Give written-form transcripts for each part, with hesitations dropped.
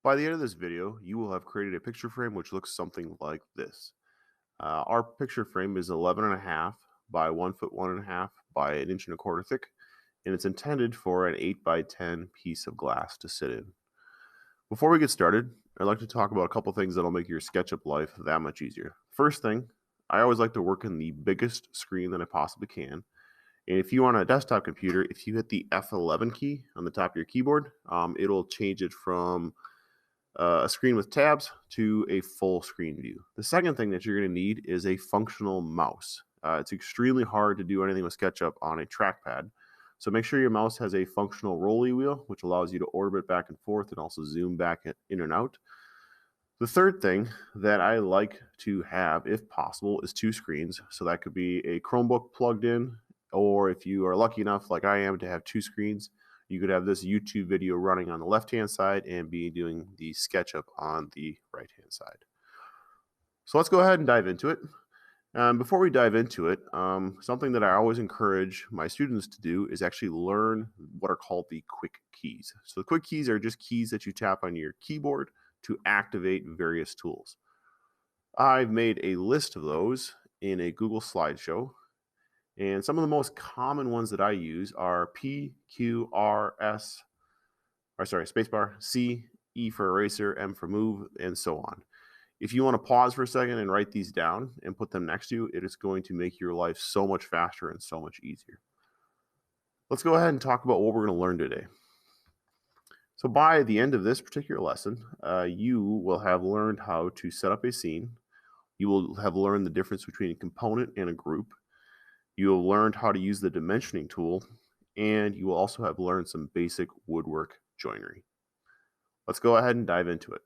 By the end of this video, you will have created a picture frame which looks something like this. Our picture frame is 11.5 by 1 foot 1.5 by an inch and a quarter thick, and it's intended for an 8 by 10 piece of glass to sit in. Before we get started, I'd like to talk about a couple things that'll make your SketchUp life that much easier. First thing, I always like to work in the biggest screen that I possibly can. And if you on a desktop computer, if you hit the F11 key on the top of your keyboard, it'll change it from a screen with tabs to a full screen view. The second thing that you're going to need is a functional mouse. It's extremely hard to do anything with SketchUp on a trackpad. So make sure your mouse has a functional rolly wheel, which allows you to orbit back and forth and also zoom back in and out. The third thing that I like to have, if possible, is two screens. So that could be a Chromebook plugged in, or if you are lucky enough, like I am, to have two screens, you could have this YouTube video running on the left-hand side and be doing the SketchUp on the right-hand side. So let's go ahead and dive into it. Before we dive into it, something that I always encourage my students to do is actually learn what are called the quick keys. So the quick keys are just keys that you tap on your keyboard to activate various tools. I've made a list of those in a Google slideshow. And some of the most common ones that I use are P, Q, R, S, spacebar, C, E for eraser, M for move, and so on. If you want to pause for a second and write these down and put them next to you, it is going to make your life so much faster and so much easier. Let's go ahead and talk about what we're going to learn today. So by the end of this particular lesson, you will have learned how to set up a scene. You will have learned the difference between a component and a group. You will have learned how to use the dimensioning tool, and you will also have learned some basic woodwork joinery. Let's go ahead and dive into it.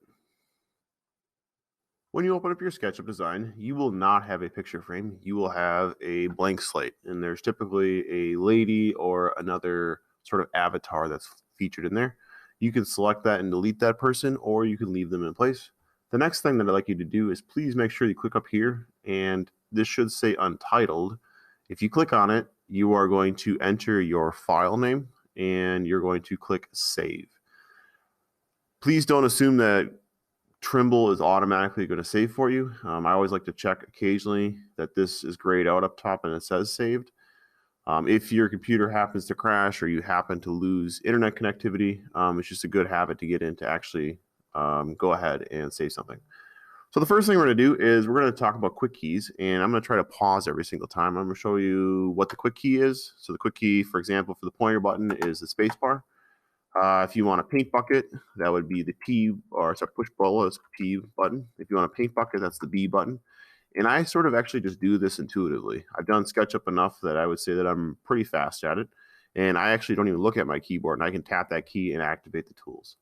When you open up your SketchUp design, you will not have a picture frame. You will have a blank slate, and there's typically a lady or another sort of avatar that's featured in there. You can select that and delete that person, or you can leave them in place. The next thing that I'd like you to do is please make sure you click up here, and this should say Untitled. If you click on it, you are going to enter your file name, and you're going to click Save. Please don't assume that Trimble is automatically going to save for you. I always like to check occasionally that this is grayed out up top and it says saved. If your computer happens to crash or you happen to lose internet connectivity, it's just a good habit to get in to actually go ahead and save something. So the first thing we're going to do is we're going to talk about quick keys, and I'm going to try to pause every single time. I'm going to show you what the quick key is. So the quick key, for example, for the pointer button is the space bar. If you want a paint bucket, that would be the P, or sorry, push button is P button. If you want a paint bucket, that's the B button. And I sort of actually just do this intuitively. I've done SketchUp enough that I would say that I'm pretty fast at it. And I actually don't even look at my keyboard, and I can tap that key and activate the tools.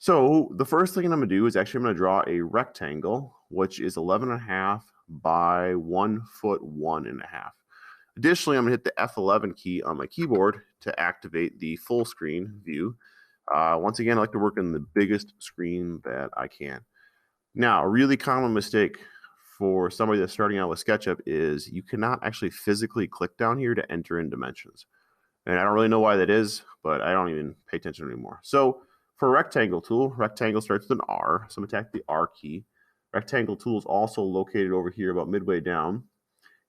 So the first thing I'm going to do is actually I'm going to draw a rectangle, which is 11.5 by 1 foot 1.5. Additionally, I'm going to hit the F11 key on my keyboard to activate the full screen view. Once again, I like to work in the biggest screen that I can. Now, a really common mistake for somebody that's starting out with SketchUp is you cannot actually physically click down here to enter in dimensions. And I don't really know why that is, but I don't even pay attention anymore. So for a rectangle tool, rectangle starts with an R, so I'm going to tap the R key. Rectangle tool is also located over here about midway down.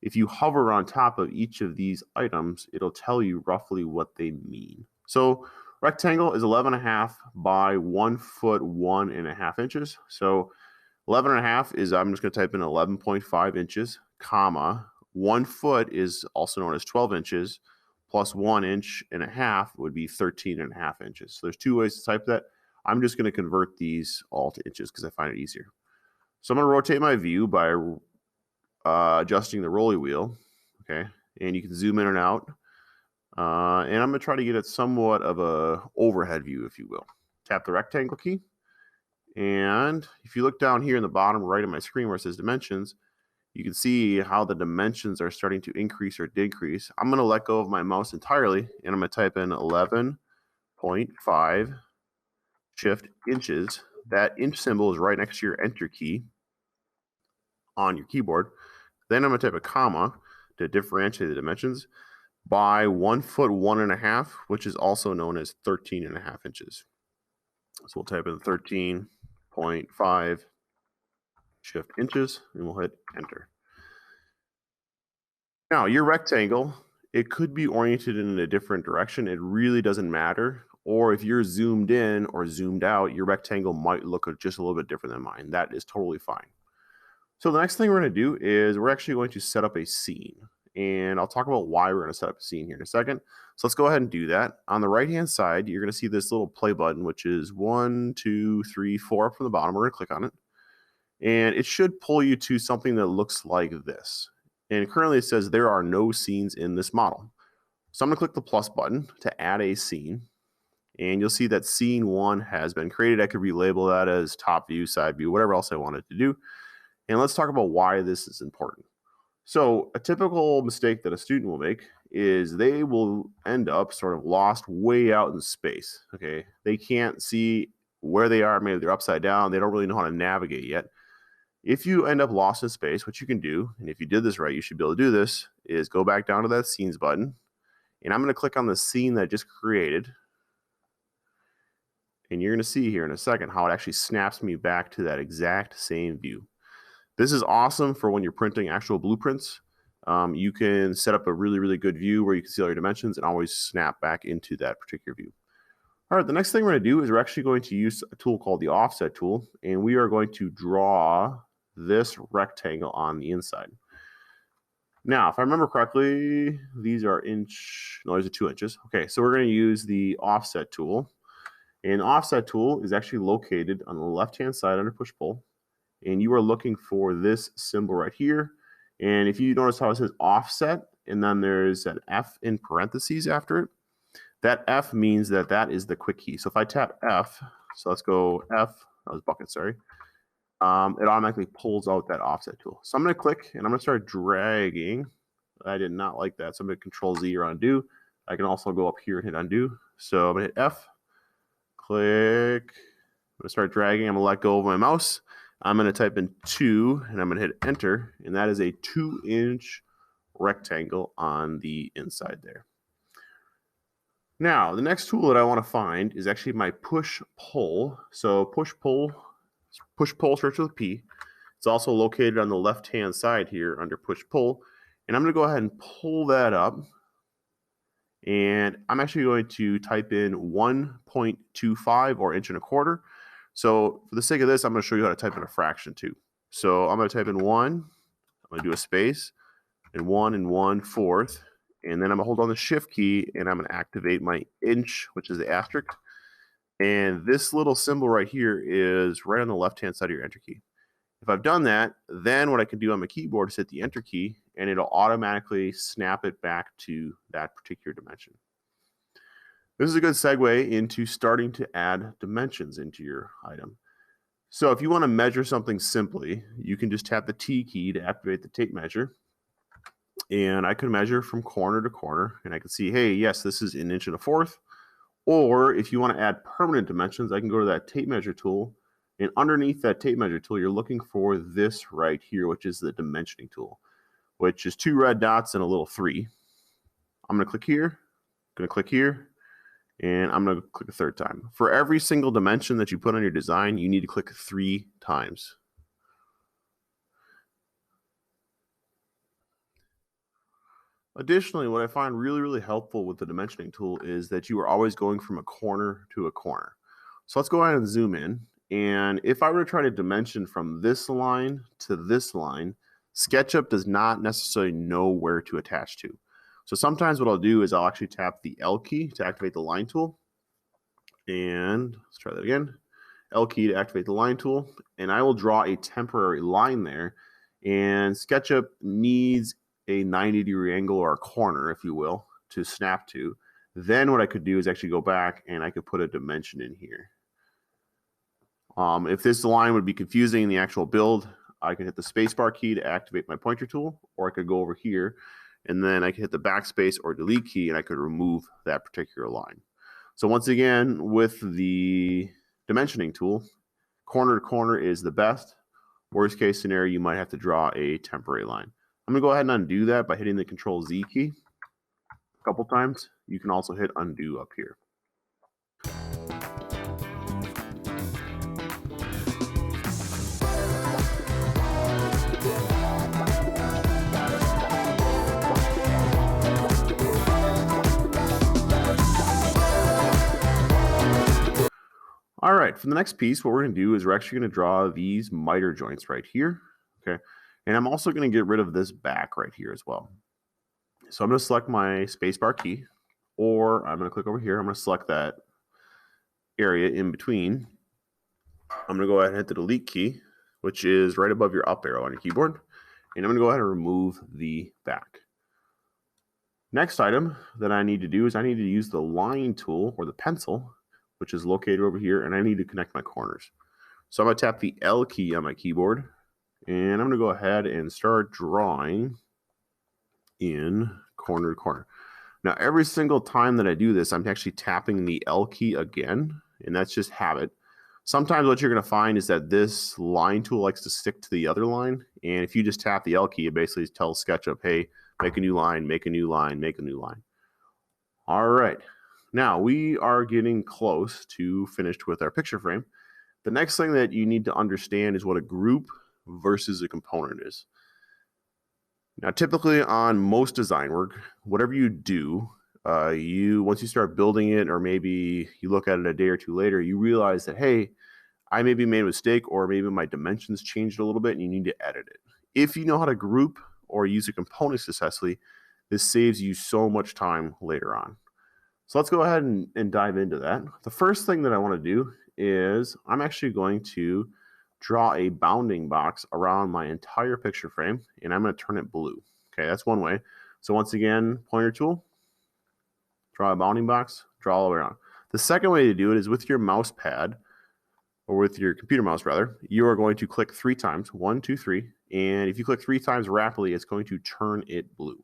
If you hover on top of each of these items, it'll tell you roughly what they mean. So rectangle is 11.5 by 1 foot 1.5 inches. So 11.5 is, I'm just going to type in 11.5 inches, comma, 1 foot is also known as 12 inches, plus 1.5 inches would be 13.5 inches. So there's two ways to type that. I'm just going to convert these all to inches because I find it easier. So I'm going to rotate my view by adjusting the rolly wheel, okay, and you can zoom in and out, and I'm going to try to get it somewhat of a overhead view, if you will. Tap the rectangle key, and if you look down here in the bottom right of my screen where it says dimensions, you can see how the dimensions are starting to increase or decrease. I'm going to let go of my mouse entirely, and I'm going to type in 11.5 shift inches. That inch symbol is right next to your enter key on your keyboard. Then I'm going to type a comma to differentiate the dimensions by 1 foot 1.5, which is also known as 13.5 inches. So we'll type in 13.5 shift inches, and we'll hit enter. Now, your rectangle, it could be oriented in a different direction. It really doesn't matter. Or if you're zoomed in or zoomed out, your rectangle might look just a little bit different than mine. That is totally fine. So the next thing we're going to do is we're actually going to set up a scene. And I'll talk about why we're going to set up a scene here in a second. So let's go ahead and do that. On the right-hand side, you're going to see this little play button, which is 1, 2, 3, 4 up from the bottom. We're going to click on it. And it should pull you to something that looks like this. And currently it says there are no scenes in this model. So I'm going to click the plus button to add a scene. And you'll see that scene 1 has been created. I could relabel that as top view, side view, whatever else I wanted to do. And let's talk about why this is important. So a typical mistake that a student will make is they will end up sort of lost way out in space. Okay, they can't see where they are. Maybe they're upside down. They don't really know how to navigate yet. If you end up lost in space, what you can do, and if you did this right, you should be able to do this, is go back down to that scenes button. And I'm going to click on the scene that I just created. And you're going to see here in a second how it actually snaps me back to that exact same view. This is awesome for when you're printing actual blueprints. You can set up a really, really good view where you can see all your dimensions and always snap back into that particular view. All right, the next thing we're going to do is we're actually going to use a tool called the offset tool, and we are going to draw this rectangle on the inside. Now, if I remember correctly, these are these are 2 inches. Okay, so we're going to use the offset tool. And the offset tool is actually located on the left-hand side under push-pull. And you are looking for this symbol right here. And if you notice how it says offset, and then there's an F in parentheses after it, that F means that that is the quick key. So if I tap F, so let's go F, that was bucket, sorry. It automatically pulls out that offset tool. So I'm going to click, and I'm going to start dragging. I did not like that, so I'm going to Control Z or undo. I can also go up here and hit undo. So I'm going to hit F, click. I'm going to start dragging. I'm going to let go of my mouse. I'm going to type in 2, and I'm going to hit enter, and that is a 2-inch rectangle on the inside there. Now, the next tool that I want to find is actually my push-pull. So push-pull starts with a P. It's also located on the left-hand side here under push-pull, and I'm going to go ahead and pull that up, and I'm actually going to type in 1.25 or 1.25 inches. So for the sake of this, I'm going to show you how to type in a fraction too. So I'm going to type in 1, I'm going to do a space, and 1 1/4, and then I'm going to hold on the shift key, and I'm going to activate my inch, which is the asterisk. And this little symbol right here is right on the left-hand side of your enter key. If I've done that, then what I can do on my keyboard is hit the enter key, and it'll automatically snap it back to that particular dimension. This is a good segue into starting to add dimensions into your item. So if you want to measure something simply, you can just tap the T key to activate the tape measure. And I could measure from corner to corner, and I can see, hey, yes, this is 1 1/4 inches. Or if you want to add permanent dimensions, I can go to that tape measure tool. And underneath that tape measure tool, you're looking for this right here, which is the dimensioning tool, which is 2 red dots and a little 3. I'm going to click here, going to click here, and I'm going to click a 3rd time. For every single dimension that you put on your design, you need to click 3 times. Additionally, what I find really, really helpful with the dimensioning tool is that you are always going from a corner to a corner. So let's go ahead and zoom in. And if I were to try to dimension from this line to this line, SketchUp does not necessarily know where to attach to. So sometimes what I'll do is I'll actually tap the L key to activate the line tool. And let's try that again. L key to activate the line tool. And I will draw a temporary line there. And SketchUp needs a 90-degree angle or a corner, if you will, to snap to. Then what I could do is actually go back and I could put a dimension in here. If this line would be confusing in the actual build, I can hit the spacebar key to activate my pointer tool, or I could go over here and then I can hit the backspace or delete key and I could remove that particular line. So once again, with the dimensioning tool, corner to corner is the best. Worst case scenario, you might have to draw a temporary line. I'm going to go ahead and undo that by hitting the Control Z key a couple times. You can also hit undo up here. All right, for the next piece, what we're going to do is we're actually going to draw these miter joints right here. Okay, and I'm also going to get rid of this back right here as well. So I'm going to select my spacebar key, or I'm going to click over here. I'm going to select that area in between. I'm going to go ahead and hit the delete key, which is right above your up arrow on your keyboard. And I'm going to go ahead and remove the back. Next item that I need to do is I need to use the line tool or the pencil, which is located over here, and I need to connect my corners. So I'm going to tap the L key on my keyboard, and I'm going to go ahead and start drawing in corner to corner. Now, every single time that I do this, I'm actually tapping the L key again, and that's just habit. Sometimes what you're going to find is that this line tool likes to stick to the other line, and if you just tap the L key, it basically tells SketchUp, hey, make a new line, make a new line, make a new line. All right, now we are getting close to finished with our picture frame. The next thing that you need to understand is what a group versus a component is. Now, typically on most design work, whatever you do, once you start building it, or maybe you look at it a day or two later, you realize that, hey, I maybe made a mistake, or maybe my dimensions changed a little bit and you need to edit it. If you know how to group or use a component successfully, this saves you so much time later on. So let's go ahead and dive into that. The first thing that I want to do is I'm actually going to draw a bounding box around my entire picture frame, and I'm going to turn it blue. Okay, that's one way. So once again, pointer tool, draw a bounding box, draw all the way around. The second way to do it is with your mouse pad, or with your computer mouse rather, you are going to click 3 times, 1, 2, 3, and if you click 3 times rapidly, it's going to turn it blue.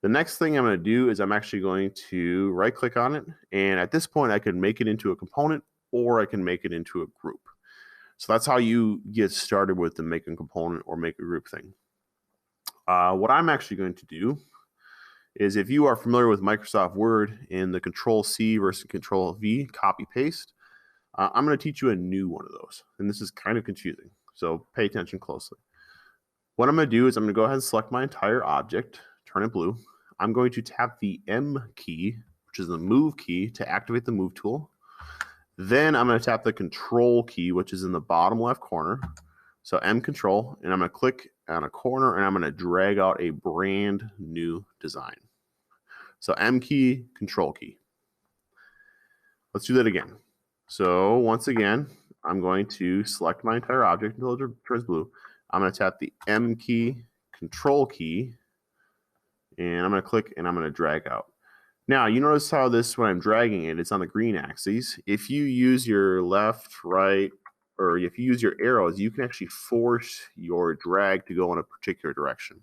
The next thing I'm going to do is I'm actually going to right click on it, and at this point I can make it into a component or I can make it into a group. So that's how you get started with the make a component or make a group thing. What I'm actually going to do is, if you are familiar with Microsoft Word in the Control-C versus Control-V, copy-paste, I'm going to teach you a new one of those. And this is kind of confusing, so pay attention closely. What I'm going to do is I'm going to go ahead and select my entire object, turn it blue. I'm going to tap the M key, which is the move key, to activate the move tool. Then I'm going to tap the control key, which is in the bottom left corner. So M control, and I'm going to click on a corner and I'm going to drag out a brand new design. So M key, control key. Let's do that again. So once again, I'm going to select my entire object until it turns blue. I'm going to tap the M key, control key, and I'm going to click and I'm going to drag out. Now, you notice how this, when I'm dragging it, it's on the green axis. If you use your left, right, or if you use your arrows, you can actually force your drag to go in a particular direction.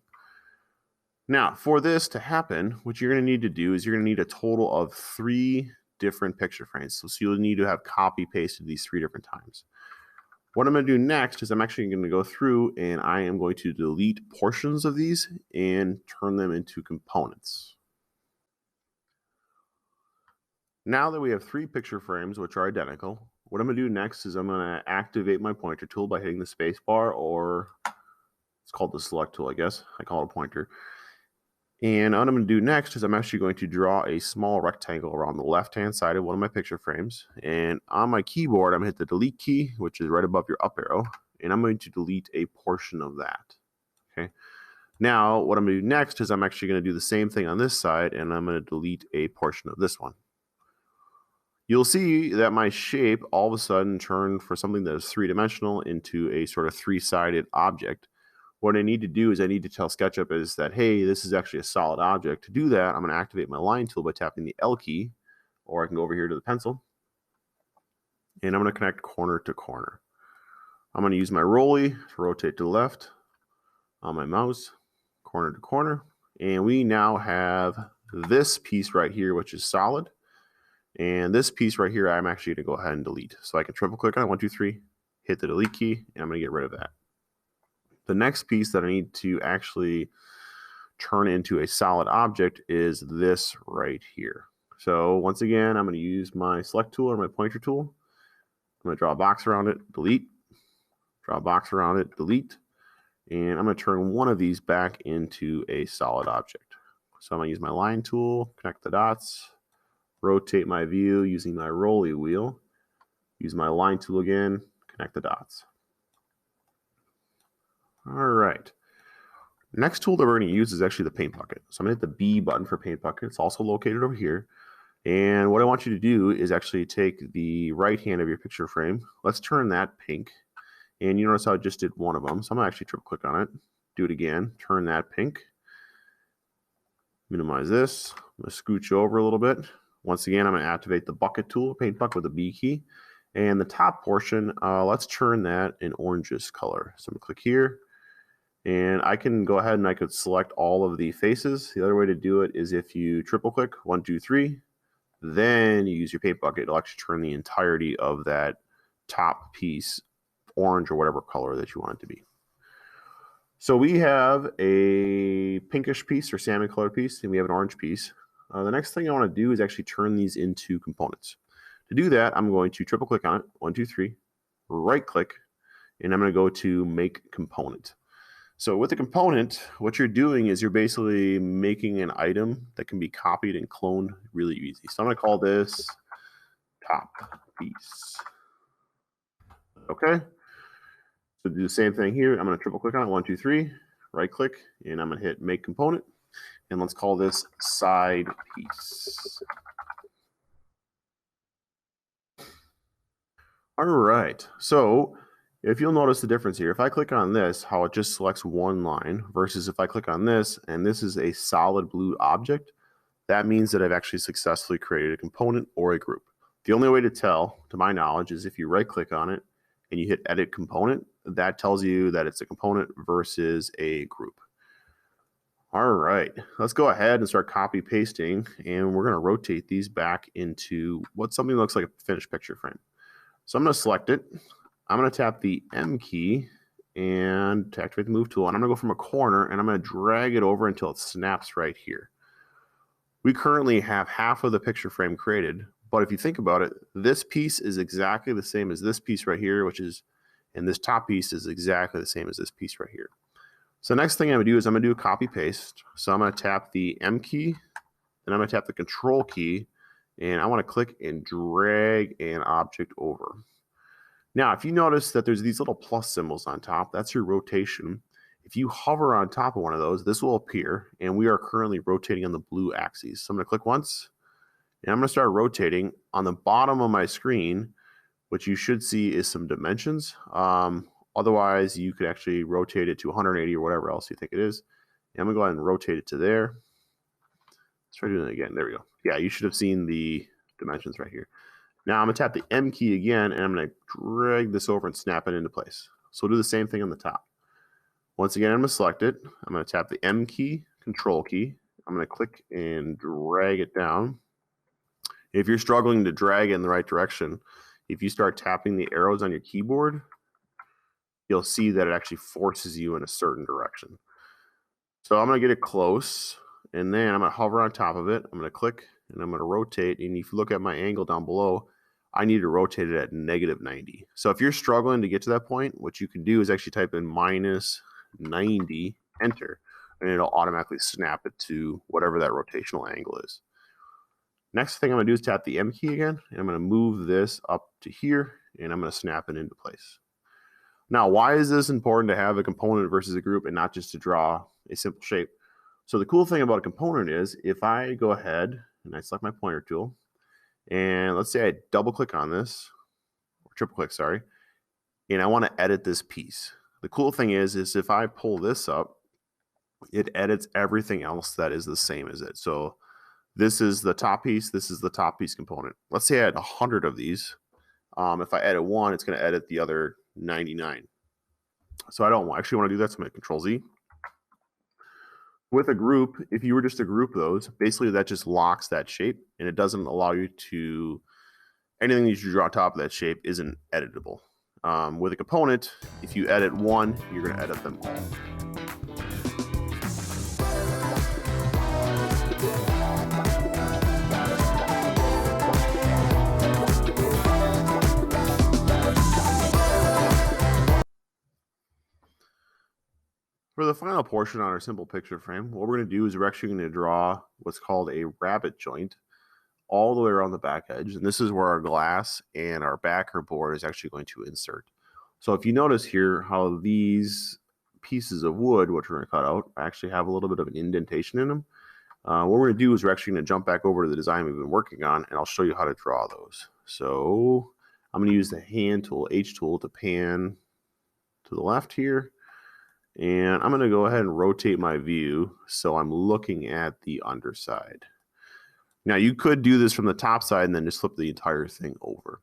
Now, for this to happen, what you're going to need to do is you're going to need a total of 3 different picture frames. So you'll need to have copy pasted these 3 different times. What I'm going to do next is I'm actually going to go through and I am going to delete portions of these and turn them into components. Now that we have 3 picture frames which are identical, what I'm going to do next is I'm going to activate my pointer tool by hitting the space bar, or it's called the select tool, I guess. I call it a pointer. And what I'm going to do next is I'm actually going to draw a small rectangle around the left-hand side of one of my picture frames. And on my keyboard, I'm going to hit the delete key, which is right above your up arrow, and I'm going to delete a portion of that. Okay. Now, what I'm going to do next is I'm actually going to do the same thing on this side, and I'm going to delete a portion of this one. You'll see that my shape all of a sudden turned from something that is 3-dimensional into a sort of 3-sided object. What I need to do is I need to tell SketchUp is that, hey, this is actually a solid object. To do that, I'm going to activate my line tool by tapping the L key, or I can go over here to the pencil, and I'm going to connect corner to corner. I'm going to use my rolly to rotate to the left on my mouse, corner to corner, and we now have this piece right here, which is solid. And this piece right here, I'm actually going to go ahead and delete. So I can triple click on it, 1, 2, 3, hit the delete key, and I'm going to get rid of that. The next piece that I need to actually turn into a solid object is this right here. So once again, I'm going to use my select tool or my pointer tool. I'm going to draw a box around it, delete, draw a box around it, delete, and I'm going to turn one of these back into a solid object. So I'm going to use my line tool, connect the dots, rotate my view using my rolly wheel, Use my line tool again, connect the dots. All right. Next tool that we're going to use is actually the paint bucket. So I'm going to hit the B button for paint bucket. It's also located over here. And what I want you to do is actually take the right hand of your picture frame. Let's turn that pink. And you notice how I just did one of them. So I'm going to actually triple click on it. Do it again. Turn that pink. Minimize this. I'm going to scooch over a little bit. Once again, I'm going to activate the bucket tool, paint bucket with the B key. And the top portion, let's turn that an orangish color. So I'm going to click here. And I can go ahead and I could select all of the faces. The other way to do it is if you triple click 1, 2, 3, then you use your paint bucket. It'll actually turn the entirety of that top piece orange or whatever color that you want it to be. So we have a pinkish piece or salmon color piece, and we have an orange piece. The next thing I want to do is actually turn these into components. To do that, I'm going to triple click on it, 1, 2, 3, right click, and I'm going to go to make component. So with the component, what you're doing is you're basically making an item that can be copied and cloned really easy. So I'm going to call this top piece. Okay. So do the same thing here. I'm going to triple click on it, 1, 2, 3, right click, and I'm going to hit make component. And let's call this side piece. All right. So if you'll notice the difference here, if I click on this, how it just selects one line versus if I click on this, and this is a solid blue object, that means that I've actually successfully created a component or a group. The only way to tell, to my knowledge, is if you right click on it and you hit edit component, that tells you that it's a component versus a group. All right, let's go ahead and start copy pasting, and we're going to rotate these back into what something looks like a finished picture frame. So I'm going to select it. I'm going to tap the M key and to activate the move tool, and I'm going to go from a corner and I'm going to drag it over until it snaps right here. We currently have half of the picture frame created, but if you think about it, this piece is exactly the same as this piece right here, and this top piece is exactly the same as this piece right here. So next thing I'm going to do is I'm going to do a copy paste. So I'm going to tap the M key, then I'm going to tap the control key, and I want to click and drag an object over. Now, if you notice that there's these little plus symbols on top, that's your rotation. If you hover on top of one of those, this will appear, and we are currently rotating on the blue axis. So I'm going to click once, and I'm going to start rotating. On the bottom of my screen, what you should see is some dimensions. Otherwise, you could actually rotate it to 180 or whatever else you think it is. And I'm going to go ahead and rotate it to there. Let's try doing it again. There we go. Yeah, you should have seen the dimensions right here. Now I'm going to tap the M key again, and I'm going to drag this over and snap it into place. So we'll do the same thing on the top. Once again, I'm going to select it. I'm going to tap the M key, control key. I'm going to click and drag it down. If you're struggling to drag it in the right direction, if you start tapping the arrows on your keyboard, you'll see that it actually forces you in a certain direction. So I'm going to get it close, and then I'm going to hover on top of it. I'm going to click, and I'm going to rotate. And if you look at my angle down below, I need to rotate it at -90. So if you're struggling to get to that point, what you can do is actually type in -90, enter, and it'll automatically snap it to whatever that rotational angle is. Next thing I'm going to do is tap the M key again, and I'm going to move this up to here, and I'm going to snap it into place. Now, why is this important to have a component versus a group and not just to draw a simple shape? So the cool thing about a component is if I go ahead and I select my pointer tool, and let's say I double click on this, or triple click, sorry, and I want to edit this piece. The cool thing is if I pull this up, it edits everything else that is the same as it. So this is the top piece, this is the top piece component. Let's say I had 100 of these. If I edit one, it's going to edit the other 99. So I don't actually want to do that, so I'm going to Control Z. With a group, if you were just to group those, basically that just locks that shape, and it doesn't allow you to, anything that you draw on top of that shape isn't editable. With a component, if you edit one, you're going to edit them all. For the final portion on our simple picture frame, what we're going to do is we're actually going to draw what's called a rabbet joint all the way around the back edge. And this is where our glass and our backer board is actually going to insert. So if you notice here how these pieces of wood, which we're going to cut out, actually have a little bit of an indentation in them. What we're going to do is we're actually going to jump back over to the design we've been working on, and I'll show you how to draw those. So I'm going to use the hand tool, H tool, to pan to the left here. And I'm going to go ahead and rotate my view so I'm looking at the underside. Now you could do this from the top side and then just flip the entire thing over.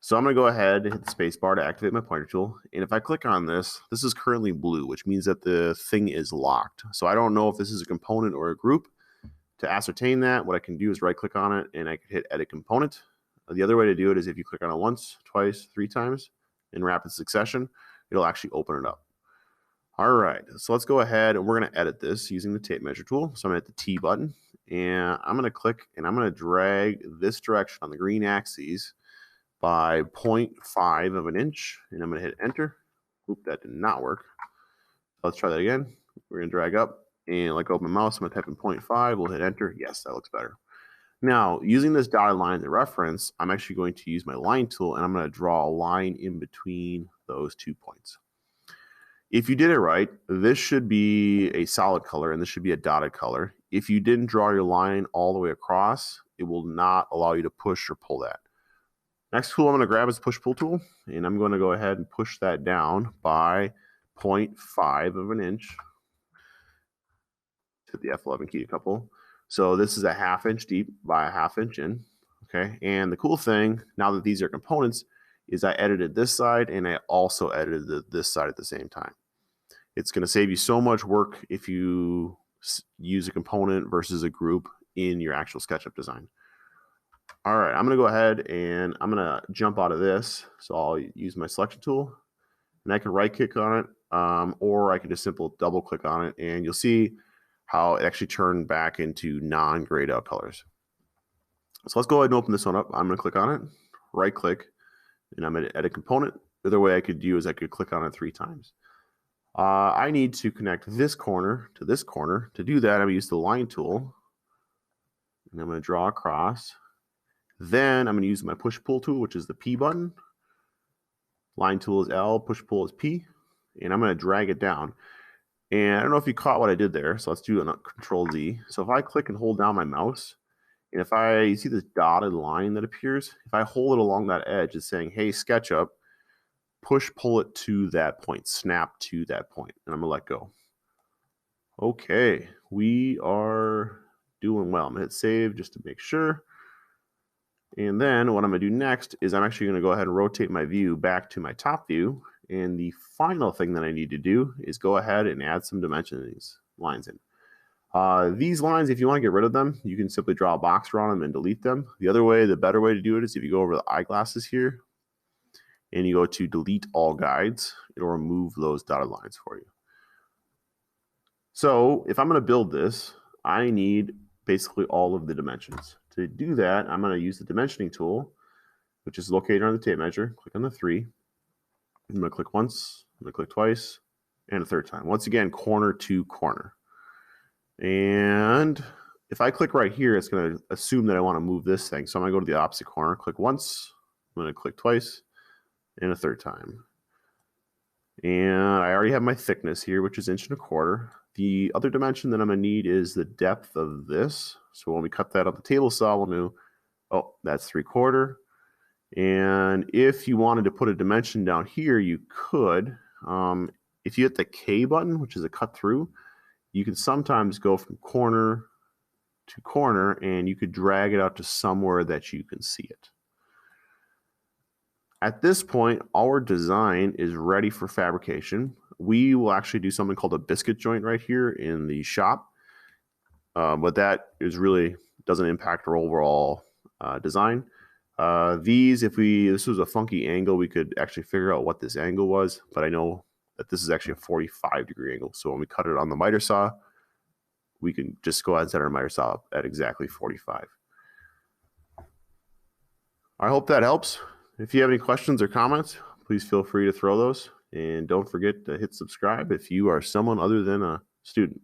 So I'm going to go ahead and hit the space bar to activate my pointer tool. And if I click on this, this is currently blue, which means that the thing is locked. So I don't know if this is a component or a group. To ascertain that, what I can do is right click on it and I can hit edit component. The other way to do it is if you click on it once, twice, 3 times in rapid succession, it'll actually open it up. All right, so let's go ahead and we're going to edit this using the tape measure tool. So I'm going to hit the T button and I'm going to click and I'm going to drag this direction on the green axis by 0.5 of an inch, and I'm going to hit enter. Oop, that did not work. Let's try that again. We're going to drag up and like open my mouse, I'm going to type in 0.5. We'll hit enter. Yes, that looks better. Now, using this dotted line as a reference, I'm actually going to use my line tool and I'm going to draw a line in between those 2 points. If you did it right, this should be a solid color and this should be a dotted color. If you didn't draw your line all the way across, it will not allow you to push or pull that. Next tool I'm going to grab is push-pull tool, and I'm going to go ahead and push that down by 0.5 of an inch. Hit the F11 key a couple. So this is a 1/2 inch deep by a 1/2 inch in. Okay, and the cool thing, now that these are components, is I edited this side and I also edited this side at the same time. It's going to save you so much work if you use a component versus a group in your actual SketchUp design. All right, I'm going to go ahead and I'm going to jump out of this. So I'll use my selection tool and I can right click on it or I can just simply double click on it and you'll see how it actually turned back into non-grayed out colors. So let's go ahead and open this one up. I'm going to click on it, right click, and I'm going to edit component. The other way I could do is I could click on it 3 times. I need to connect this corner to this corner. To do that, I'm going to use the line tool, and I'm going to draw across. Then I'm going to use my push-pull tool, which is the P button. Line tool is L, push-pull is P, and I'm going to drag it down. And I don't know if you caught what I did there, so let's do a Control Z. So if I click and hold down my mouse, and if you see this dotted line that appears, if I hold it along that edge, it's saying, hey, SketchUp, push-pull it to that point, snap to that point, and I'm going to let go. Okay, we are doing well. I'm going to hit save just to make sure. And then what I'm going to do next is I'm actually going to go ahead and rotate my view back to my top view. And the final thing that I need to do is go ahead and add some dimension to these lines in. These lines, if you want to get rid of them, you can simply draw a box around them and delete them. The other way, the better way to do it is if you go over the eyeglasses here and you go to delete all guides, it'll remove those dotted lines for you. So if I'm going to build this, I need basically all of the dimensions. To do that, I'm going to use the dimensioning tool, which is located on the tape measure. Click on the 3. I'm going to click once, I'm going to click twice, and a 3rd time. Once again, corner to corner. And if I click right here, it's going to assume that I want to move this thing. So I'm going to go to the opposite corner, click once, I'm going to click twice, and a 3rd time. And I already have my thickness here, which is 1.25 inches. The other dimension that I'm going to need is the depth of this. So when we cut that on the table saw, we'll know, oh, that's 3/4. And if you wanted to put a dimension down here, you could. If you hit the K button, which is a cut through, you can sometimes go from corner to corner and you could drag it out to somewhere that you can see it. At this point, our design is ready for fabrication. We will actually do something called a biscuit joint right here in the shop. But that is really doesn't impact our overall design. If this was a funky angle, we could actually figure out what this angle was, but I know that this is actually a 45-degree angle. So when we cut it on the miter saw, we can just go ahead and set our miter saw up at exactly 45. I hope that helps. If you have any questions or comments, please feel free to throw those. And don't forget to hit subscribe if you are someone other than a student.